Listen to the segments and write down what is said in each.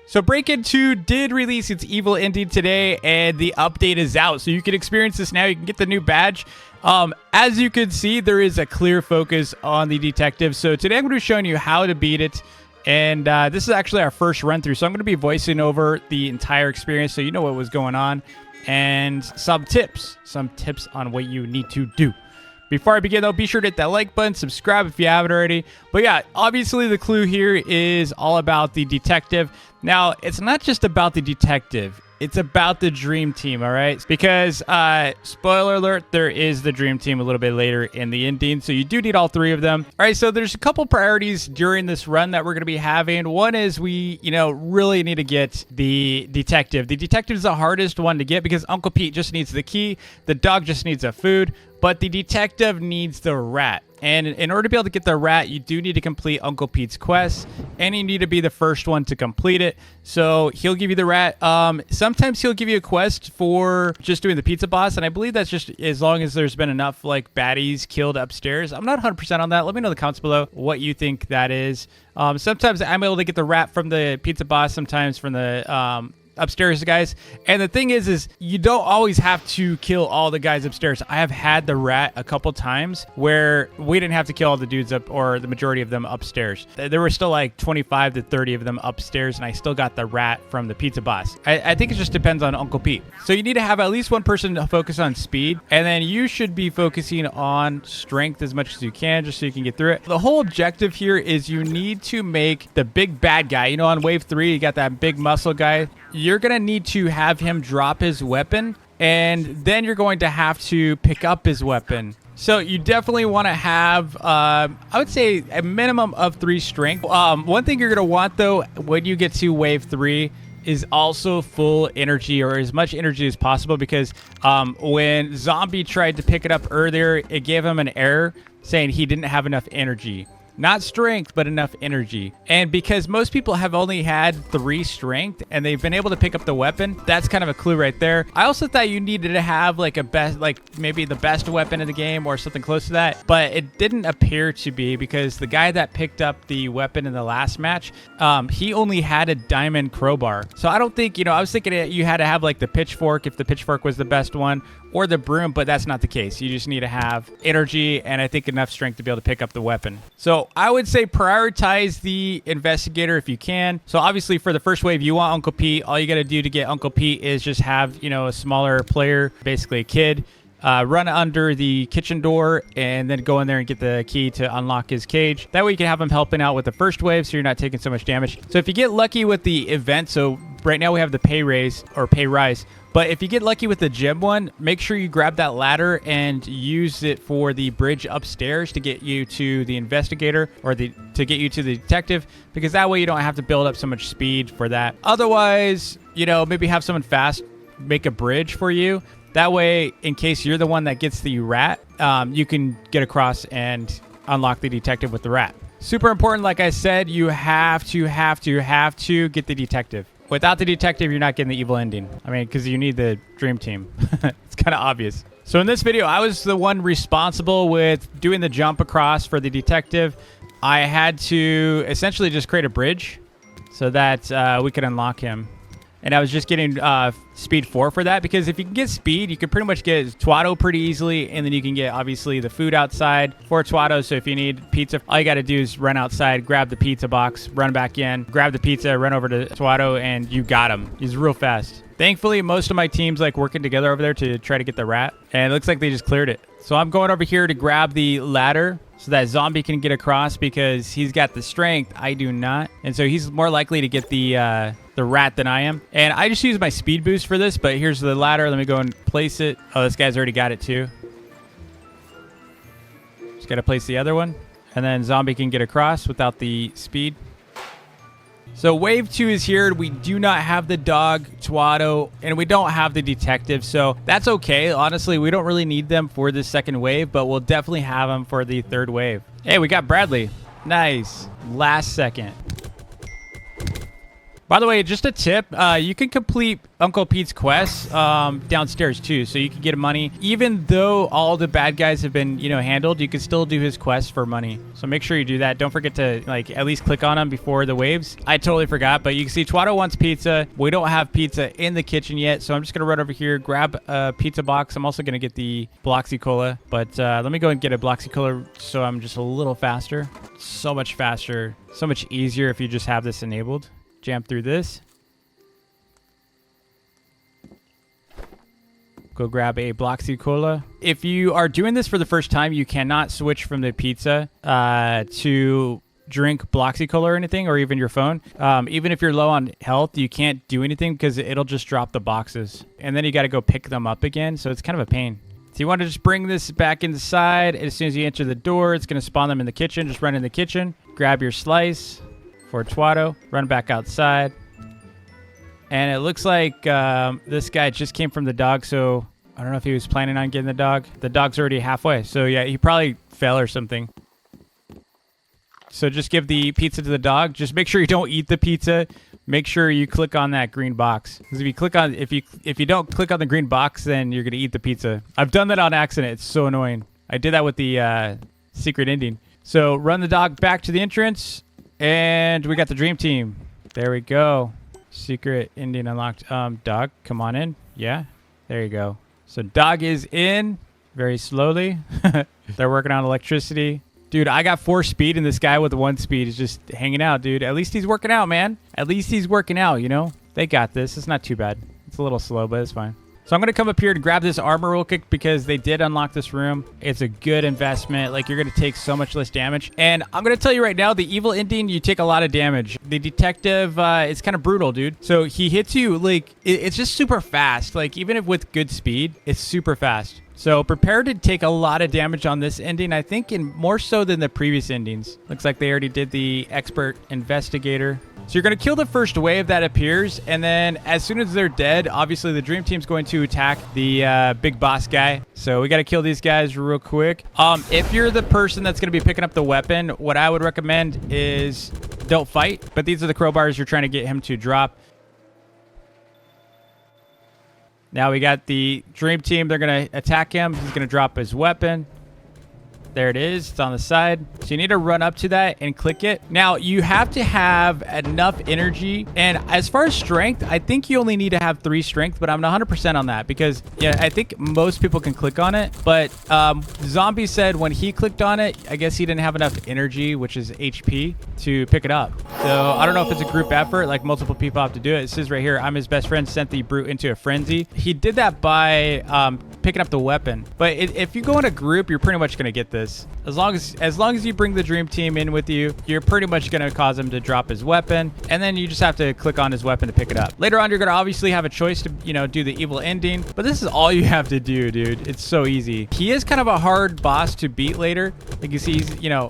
So Break-In 2 did release its evil ending today, and the update is out. So you can experience this now. You can get the new badge. As you can see, there is a clear focus on the detective. So today I'm going to be showing you how to beat it. And this is actually our first run through. So I'm going to be voicing over the entire experience so you know what was going on. And some tips on what you need to do. Before I begin, though, be sure to hit that like button, subscribe if you haven't already. But yeah, obviously the clue here is all about the detective. Now, it's not just about the detective. It's about the dream team, all right? Because, spoiler alert, there is the dream team a little bit later in the ending. So you do need all three of them. All right, so there's a couple priorities during this run that we're going to be having. One is we, really need to get the detective. The detective is the hardest one to get because Uncle Pete just needs the key. The dog just needs a food. But the detective needs the rat. And in order to be able to get the rat, you do need to complete Uncle Pete's quest. And you need to be the first one to complete it. So he'll give you the rat. Sometimes he'll give you a quest for just doing the pizza boss. And I believe that's just as long as there's been enough baddies killed upstairs. I'm not 100% on that. Let me know in the comments below what you think that is. Sometimes I'm able to get the rat from the pizza boss. Sometimes from the upstairs guys. And the thing is you don't always have to kill all the guys upstairs. I have had the rat a couple times where we didn't have to kill all the dudes up, or the majority of them upstairs. There were still like 25 to 30 of them upstairs, and I still got the rat from the pizza boss. I think it just depends on Uncle Pete. So you need to have at least one person to focus on speed, and then you should be focusing on strength as much as you can, just so you can get through it. The whole objective here is you need to make the big bad guy. On wave 3, you got that big muscle guy. You're going to need to have him drop his weapon, and then you're going to have to pick up his weapon. So you definitely want to have, I would say, a minimum of 3 strength. One thing you're going to want, though, when you get to wave 3 is also full energy, or as much energy as possible, because when Zombie tried to pick it up earlier, it gave him an error saying he didn't have enough energy. Not strength, but enough energy. And because most people have only had 3 strength and they've been able to pick up the weapon, that's kind of a clue right there. I also thought you needed to have maybe the best weapon in the game or something close to that, but it didn't appear to be, because the guy that picked up the weapon in the last match, he only had a diamond crowbar. So I don't think, I was thinking you had to have the pitchfork if the pitchfork was the best one, or the broom, but that's not the case. You just need to have energy and I think enough strength to be able to pick up the weapon. So I would say prioritize the investigator if you can. So obviously for the first wave, you want Uncle Pete. All you got to do to get Uncle Pete is just have, a smaller player, basically a kid, run under the kitchen door and then go in there and get the key to unlock his cage. That way you can have him helping out with the first wave so you're not taking so much damage. So if you get lucky with the event, so right now we have the pay raise or pay rise. But if you get lucky with the gym one, make sure you grab that ladder and use it for the bridge upstairs to get you to the investigator, or to get you to the detective, because that way you don't have to build up so much speed for that. Otherwise, maybe have someone fast make a bridge for you. That way, in case you're the one that gets the rat, you can get across and unlock the detective with the rat. Super important, like I said, you have to get the detective. Without the detective, you're not getting the evil ending. I mean, because you need the dream team. It's kind of obvious. So in this video, I was the one responsible with doing the jump across for the detective. I had to essentially just create a bridge so that we could unlock him. And I was just getting speed 4 for that, because if you can get speed, you can pretty much get Twato pretty easily, and then you can get, obviously, the food outside for Twato. So if you need pizza, all you got to do is run outside, grab the pizza box, run back in, grab the pizza, run over to Twato, and you got him. He's real fast. Thankfully, most of my team's working together over there to try to get the rat, and it looks like they just cleared it. So I'm going over here to grab the ladder so that Zombie can get across, because he's got the strength. I do not. And so he's more likely to get the rat than I am. And I just use my speed boost for this, but here's the ladder. Let me go and place it. Oh, this guy's already got it too. Just got to place the other one. And then Zombie can get across without the speed. So wave 2 is here. We do not have the dog, Twato, and we don't have the detective. So that's okay. Honestly, we don't really need them for this second wave, but we'll definitely have them for the third wave. Hey, we got Bradley. Nice. Last second. By the way, just a tip, you can complete Uncle Pete's quests downstairs too, so you can get money. Even though all the bad guys have been, handled, you can still do his quests for money. So make sure you do that. Don't forget to, at least click on them before the waves. I totally forgot, but you can see Twato wants pizza. We don't have pizza in the kitchen yet, so I'm just going to run over here, grab a pizza box. I'm also going to get the Bloxy Cola, but let me go and get a Bloxy Cola so I'm just a little faster. So much faster, so much easier if you just have this enabled. Jam through this. Go grab a Bloxy Cola. If you are doing this for the first time, you cannot switch from the pizza to drink Bloxy Cola or anything, or even your phone. Even if you're low on health, you can't do anything because it'll just drop the boxes. And then you got to go pick them up again. So it's kind of a pain. So you want to just bring this back inside. As soon as you enter the door, it's going to spawn them in the kitchen. Just run in the kitchen. Grab your slice for Twato. Run back outside. And it looks like this guy just came from the dog, so I don't know if he was planning on getting the dog. The dog's already halfway, so yeah, he probably fell or something. So just give the pizza to the dog. Just make sure you don't eat the pizza. Make sure you click on that green box. Because if you don't click on the green box, then you're gonna eat the pizza. I've done that on accident. It's so annoying. I did that with the secret ending. So run the dog back to the entrance, and we got the dream team. There we go. Secret ending unlocked. Dog, come on in. Yeah, there you go. So dog is in very slowly. They're working on electricity. Dude, I got 4 speed, and this guy with 1 speed is just hanging out, dude. At least he's working out, man. At least he's working out, They got this. It's not too bad. It's a little slow, but it's fine. So I'm going to come up here and grab this armor real quick because they did unlock this room. It's a good investment. Like, you're going to take so much less damage. And I'm going to tell you right now, the evil ending, you take a lot of damage. The detective, it's kind of brutal, dude. So he hits you, it's just super fast. Like, even if with good speed, it's super fast. So prepare to take a lot of damage on this ending, I think, and more so than the previous endings. Looks like they already did the expert investigator. So you're going to kill the first wave that appears, and then as soon as they're dead, obviously the dream team's going to attack the big boss guy. So we got to kill these guys real quick. If you're the person that's going to be picking up the weapon, what I would recommend is don't fight. But these are the crowbars you're trying to get him to drop. Now we got the dream team. They're going to attack him. He's going to drop his weapon. There it is. It's on the side. So you need to run up to that and click it. Now, you have to have enough energy. And as far as strength, I think you only need to have 3 strength, but I'm not 100% on that because, yeah, I think most people can click on it. But Zombie said when he clicked on it, I guess he didn't have enough energy, which is HP, to pick it up. So I don't know if it's a group effort, like multiple people have to do it. It says right here, I'm his best friend, sent the brute into a frenzy. He did that by picking up the weapon. But if you go in a group, you're pretty much going to get this. As long as you bring the dream team in with you, you're pretty much going to cause him to drop his weapon, and then you just have to click on his weapon to pick it up. Later on, you're going to obviously have a choice to, do the evil ending, but this is all you have to do, dude. It's so easy. He is kind of a hard boss to beat later. Like you see, he's,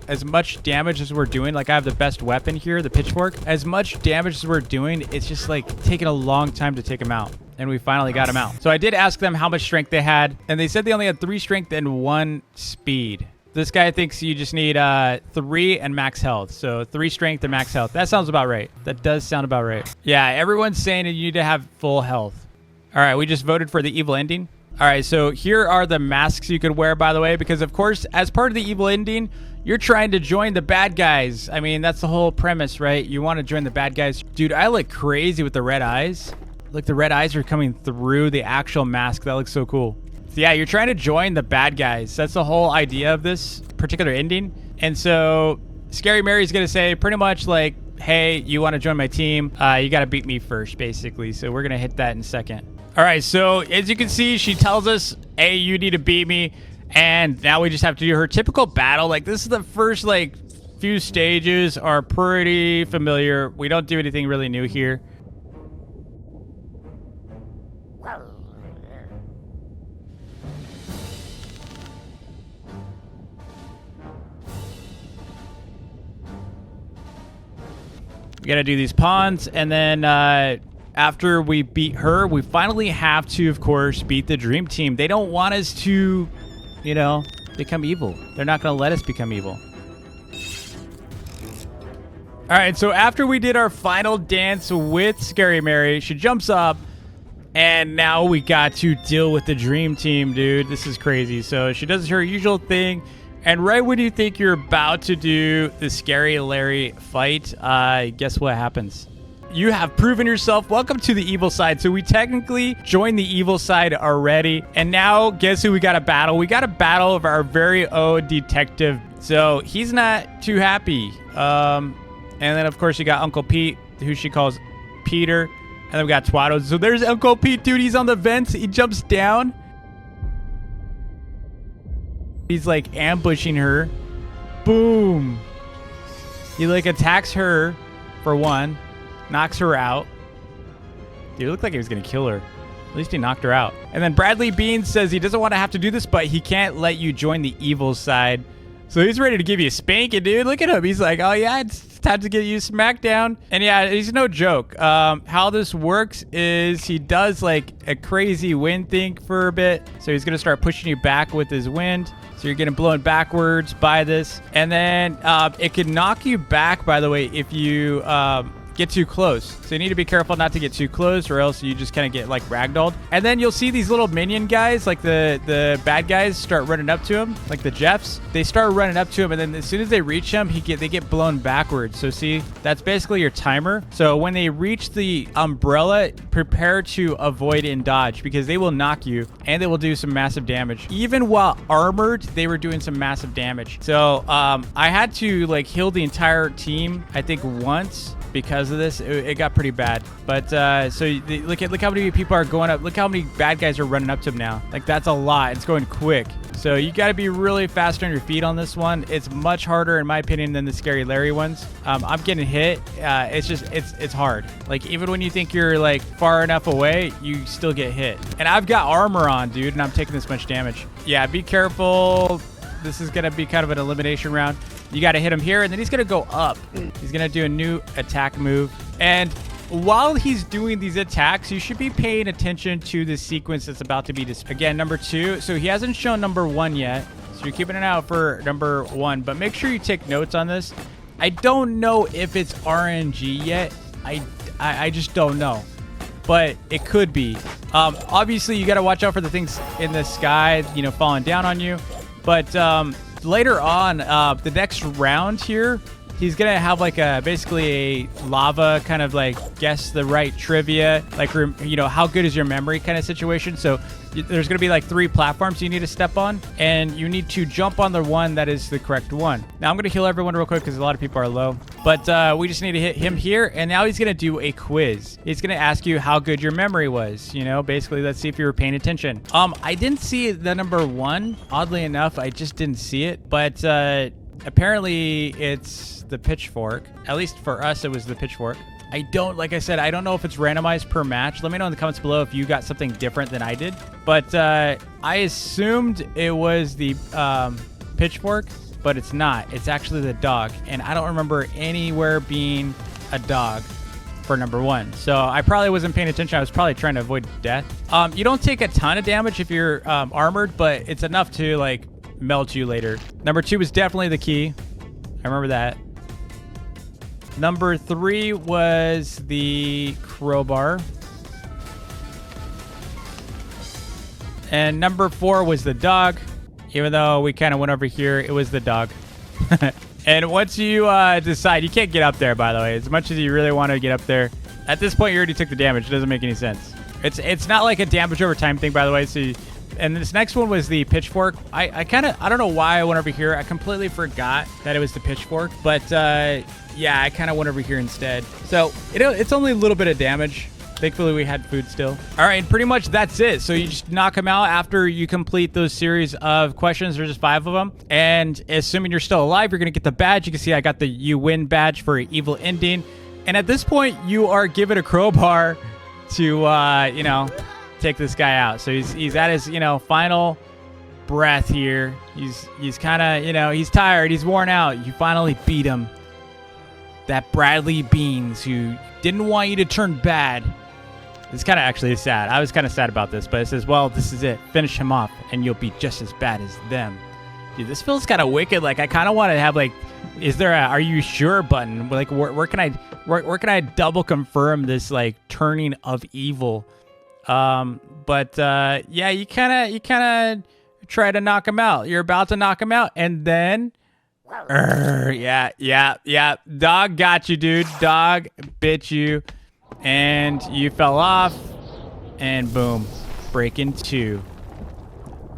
as much damage as we're doing, like I have the best weapon here, the pitchfork. As much damage as we're doing, it's just like taking a long time to take him out. And we finally got him out. So I did ask them how much strength they had, and they said they only had 3 strength and 1 speed. This guy thinks you just need 3 and max health. So 3 strength and max health. That sounds about right. That does sound about right. Yeah, everyone's saying that you need to have full health. All right, we just voted for the evil ending. All right, so here are the masks you could wear, by the way, because of course, as part of the evil ending, you're trying to join the bad guys. I mean, that's the whole premise, right? You want to join the bad guys. Dude, I look crazy with the red eyes. Look, the red eyes are coming through the actual mask. That looks so cool. So yeah, you're trying to join the bad guys. That's the whole idea of this particular ending. And so Scary Mary's going to say pretty much like, hey, you want to join my team? You got to beat me first, basically. So we're going to hit that in a second. All right, so as you can see, she tells us, hey, you need to beat me. And now we just have to do her typical battle. Like, this is the first, few stages are pretty familiar. We don't do anything really new here. We gotta do these pawns, and then after we beat her, we finally have to, of course, beat the dream team. They don't want us to, become evil. They're not gonna let us become evil. All right, so after we did our final dance with Scary Mary, she jumps up, and now we got to deal with the dream team, dude. This is crazy. So she does her usual thing, and right when you think you're about to do the Scary Larry fight, guess what happens? You have proven yourself. Welcome to the evil side. So we technically joined the evil side already, and now guess who we got to battle? We got to battle of our very own detective. So he's not too happy. And then, of course, you got Uncle Pete, who she calls Peter. And then we got Twaddle. So there's Uncle Pete, dude. He's on the vents. He jumps down. He's, like, ambushing her. Boom. He, like, attacks her, for one. Knocks her out. Dude, it looked like he was going to kill her. At least he knocked her out. And then Bradley Bean says he doesn't want to have to do this, but he can't let you join the evil side. So he's ready to give you a spanking, dude. Look at him. He's like, oh, yeah, it's time to get you smacked down. And yeah, he's no joke. How this works is he does like a crazy wind thing for a bit. So he's going to start pushing you back with his wind. So you're getting blown backwards by this. And then it can knock you back, by the way, if you get too close. So you need to be careful not to get too close, or else you just kind of get like ragdolled. And then you'll see these little minion guys, like the bad guys, start running up to him, like the Jeffs. They start running up to him, and then as soon as they reach him, they get blown backwards. So see, that's basically your timer. So when they reach the umbrella, prepare to avoid and dodge, because they will knock you and they will do some massive damage. Even while armored, they were doing some massive damage. So I had to like heal the entire team, I think once, because of this. It got pretty bad. But look how many people are going up. Look how many bad guys are running up to him now. Like, that's a lot. It's going quick. So you got to be really fast on your feet on this one. It's much harder, in my opinion, than the Scary Larry ones. I'm getting hit. It's hard. Like, even when you think you're like far enough away, you still get hit. And I've got armor on, dude, and I'm taking this much damage. Yeah, be careful. This is going to be kind of an elimination round. You got to hit him here, and then he's going to go up. He's going to do a new attack move. And while he's doing these attacks, you should be paying attention to the sequence that's about to be displayed. Again, number 2. So he hasn't shown number 1 yet. So you're keeping an eye out for number 1. But make sure you take notes on this. I don't know if it's RNG yet. I just don't know. But it could be. Obviously, you got to watch out for the things in the sky, falling down on you. But later on, the next round here, he's going to have like basically a lava kind of like guess the right trivia, like, how good is your memory kind of situation. So there's going to be like 3 platforms you need to step on, and you need to jump on the one that is the correct one. Now I'm going to heal everyone real quick because a lot of people are low, but we just need to hit him here. And now he's going to do a quiz. He's going to ask you how good your memory was. Basically, let's see if you were paying attention. I didn't see the number 1. Oddly enough, I just didn't see it, but apparently it's the pitchfork. At least for us, it was the pitchfork. Like I said, I don't know if it's randomized per match. Let me know in the comments below if you got something different than I did. But I assumed it was the pitchfork, but it's not. It's actually the dog. And I don't remember anywhere being a dog for number 1. So I probably wasn't paying attention. I was probably trying to avoid death. You don't take a ton of damage if you're armored, but it's enough to like melt you later. Number 2 was definitely the key. I remember that. Number 3 was the crowbar. And number 4 was the dog. Even though we kind of went over here, it was the dog. And once you decide, you can't get up there, by the way. As much as you really want to get up there, at this point, you already took the damage. It doesn't make any sense. It's not like a damage over time thing, by the way. So and this next one was the pitchfork. I don't know why I went over here. I completely forgot that it was the pitchfork. But yeah, I kind of went over here instead. So it's only a little bit of damage. Thankfully, we had food still. All right, and pretty much that's it. So you just knock them out after you complete those series of questions. There's just 5 of them. And assuming you're still alive, you're going to get the badge. You can see I got the You Win badge for evil ending. And at this point, you are given a crowbar to, take this guy out. So he's at his, final breath here. He's kind of, he's tired. He's worn out. You finally beat him. That Bradley Beans who didn't want you to turn bad. It's kind of actually sad. I was kind of sad about this, but it says, well, this is it. Finish him off, and you'll be just as bad as them. Dude, this feels kind of wicked. Like, I kind of want to have, like, is there a "Are you sure" button? Like, where can I double confirm this, like, turning of evil? Yeah, you kind of try to knock him out. You're about to knock him out, and then, yeah. Dog got you, dude. Dog bit you, and you fell off, and boom, break in two.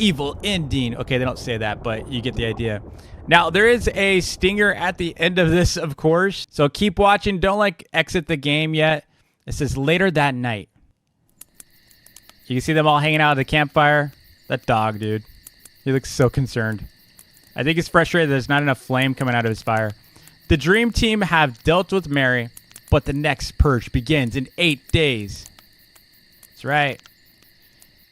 Evil ending. Okay, they don't say that, but you get the idea. Now, there is a stinger at the end of this, of course. So keep watching. Don't, like, exit the game yet. It says later that night. You can see them all hanging out at the campfire. That dog, dude. He looks so concerned. I think he's frustrated there's not enough flame coming out of his fire. The Dream Team have dealt with Mary, but the next purge begins in 8 days. That's right.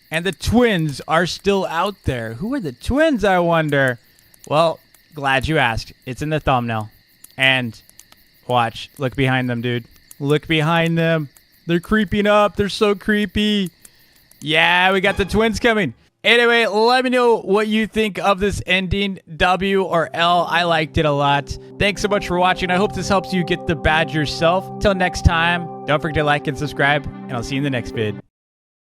And the twins are still out there. Who are the twins, I wonder? Well, glad you asked. It's in the thumbnail. And watch. Look behind them, dude. Look behind them. They're creeping up. They're so creepy. Yeah, we got the twins coming. Anyway, let me know what you think of this ending, W or L. I liked it a lot. Thanks so much for watching. I hope this helps you get the badge yourself. Till next time, don't forget to like and subscribe, and I'll see you in the next vid.